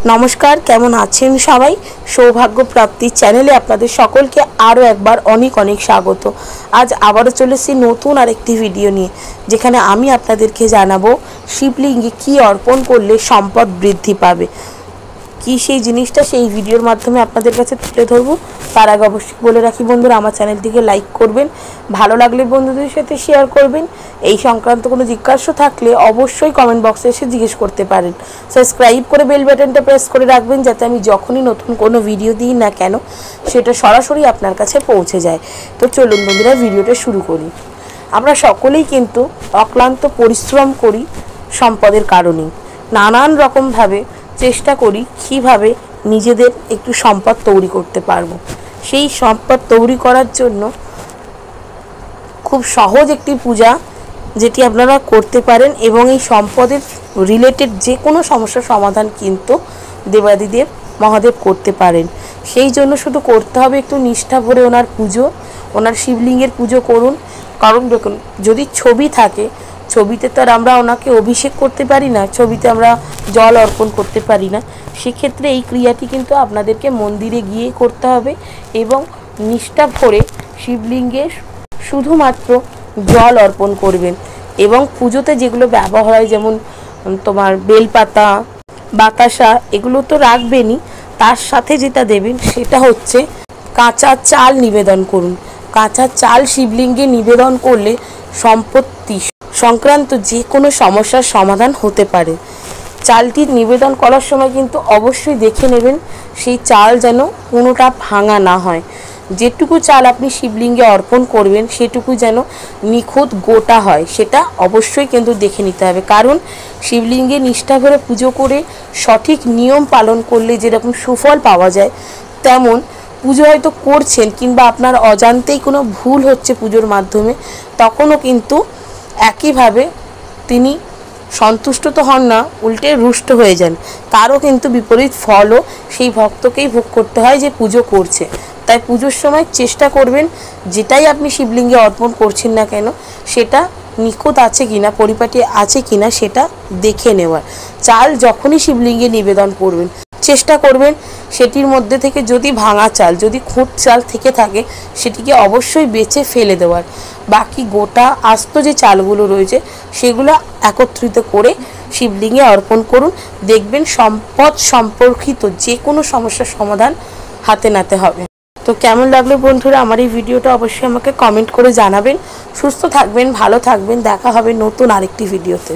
नमस्कार केमन आছেন सबाई सौभाग्य प्राप्ति चैनेले आपनादेर सकलके आरो एकबार अनेक अनेक स्वागत। आज आबारो चले एसेछि नतून आरेकटी भिडियो निये जेखाने आमी आपनादेरके जानाबो शिवलिंगे कि अर्पण करले सम्पद बृद्धि पाबे कि सेई जिनिसटा सेई भिडियोर माध्यमे आपनादेर काछे तुले धरबो। तार आगे अवश्यई बोले राखी बंधुरा आमार चैनेलटिके लाइक करबेन, भालो लागले बंधुदेर साथे शेयर करबेन। এই সংক্রান্ত কোনো জিজ্ঞাসা থাকলে অবশ্যই কমেন্ট বক্সে এসে জিজ্ঞেস করতে পারেন। সাবস্ক্রাইব করে বেল বাটনটা প্রেস করে রাখবেন যাতে আমি যখনই নতুন কোনো ভিডিও দিই না কেন সেটা সরাসরি আপনার কাছে পৌঁছে যায়। তো চলুন বন্ধুরা ভিডিওটা শুরু করি। আমরা সকলেই কিন্তু অক্লান্ত পরিশ্রম করি সম্পদের কারণে, নানান রকম ভাবে চেষ্টা করি কিভাবে নিজেদের একটু সম্পদ তৈরি করতে পারবো। সেই সম্পদ তৈরি করার জন্য খুব সহজ একটি পূজা যেটি আপনারা করতে পারেন এবং এই সম্পদের রিলেটেড যে কোনো সমস্যার সমাধান কিন্তু দেবাদিদেব মহাদেব করতে পারেন। সেই জন্য শুধু করতে হবে একটু নিষ্ঠা ভরে ওনার পুজো, ওনার শিবলিঙ্গের পুজো করুন। কারণ দেখুন যদি ছবি থাকে, ছবিতে তো আর আমরা ওনাকে অভিষেক করতে পারি না, ছবিতে আমরা জল অর্পণ করতে পারি না। সেক্ষেত্রে এই ক্রিয়াটি কিন্তু আপনাদেরকে মন্দিরে গিয়ে করতে হবে এবং নিষ্ঠা ভরে শিবলিঙ্গে শুধুমাত্র জল অর্পণ করবেন এবং পুজোতে যেগুলো ব্যবহার হয় যেমন তোমার বেলপাতা, বাতাসা এগুলো তো রাখবেনই, তার সাথে যেটা দেবেন সেটা হচ্ছে কাঁচা চাল নিবেদন করুন। কাঁচা চাল শিবলিঙ্গে নিবেদন করলে সম্পত্তি সংক্রান্ত যে কোনো সমস্যার সমাধান হতে পারে। চালটি নিবেদন করার সময় কিন্তু অবশ্যই দেখে নেবেন সেই চাল যেন কোনোটা ভাঙা না হয়। যেটুকু চাল আপনি শিবলিঙ্গে অর্পণ করবেন সেটুকু যেন নিখুঁত গোটা হয়, সেটা অবশ্যই কিন্তু দেখে নিতে হবে। কারণ শিবলিঙ্গে নিষ্ঠা ভরে পুজো করে সঠিক নিয়ম পালন করলে যেরকম সুফল পাওয়া যায়, তেমন পুজো হয়তো করছেন কিংবা আপনার অজান্তেই কোনো ভুল হচ্ছে পুজোর মাধ্যমে, তখনও কিন্তু একইভাবে তিনি সন্তুষ্ট তো হন না, উল্টে রুষ্ট হয়ে যান। তারও কিন্তু বিপরীত ফলও সেই ভক্তকেই ভোগ করতে হয় যে পুজো করছে। তাই পুজোর সময় চেষ্টা করবেন যেটাই আপনি শিবলিঙ্গে অর্পণ করছেন না কেন সেটা নিখুঁত আছে কিনা, পরিপাটি আছে কিনা সেটা দেখে নেওয়ার। চাল যখনই শিবলিঙ্গে নিবেদন করবেন চেষ্টা করবেন সেটির মধ্যে থেকে যদি ভাঙা চাল, যদি খুঁত চাল থেকে থাকে সেটিকে অবশ্যই বেছে ফেলে দেওয়ার। বাকি গোটা আস্ত যে চালগুলো রয়েছে সেগুলো একত্রিত করে শিবলিঙ্গে অর্পণ করুন। দেখবেন সম্পদ সম্পর্কিত যে কোনো সমস্যার সমাধান হাতে নাতে হবে। তো কেমন লাগলো বন্ধুরা আমার এই ভিডিওটা অবশ্যই আমাকে কমেন্ট করে জানাবেন। সুস্থ থাকবেন, ভালো থাকবেন, দেখা হবে নতুন আরেকটি ভিডিওতে।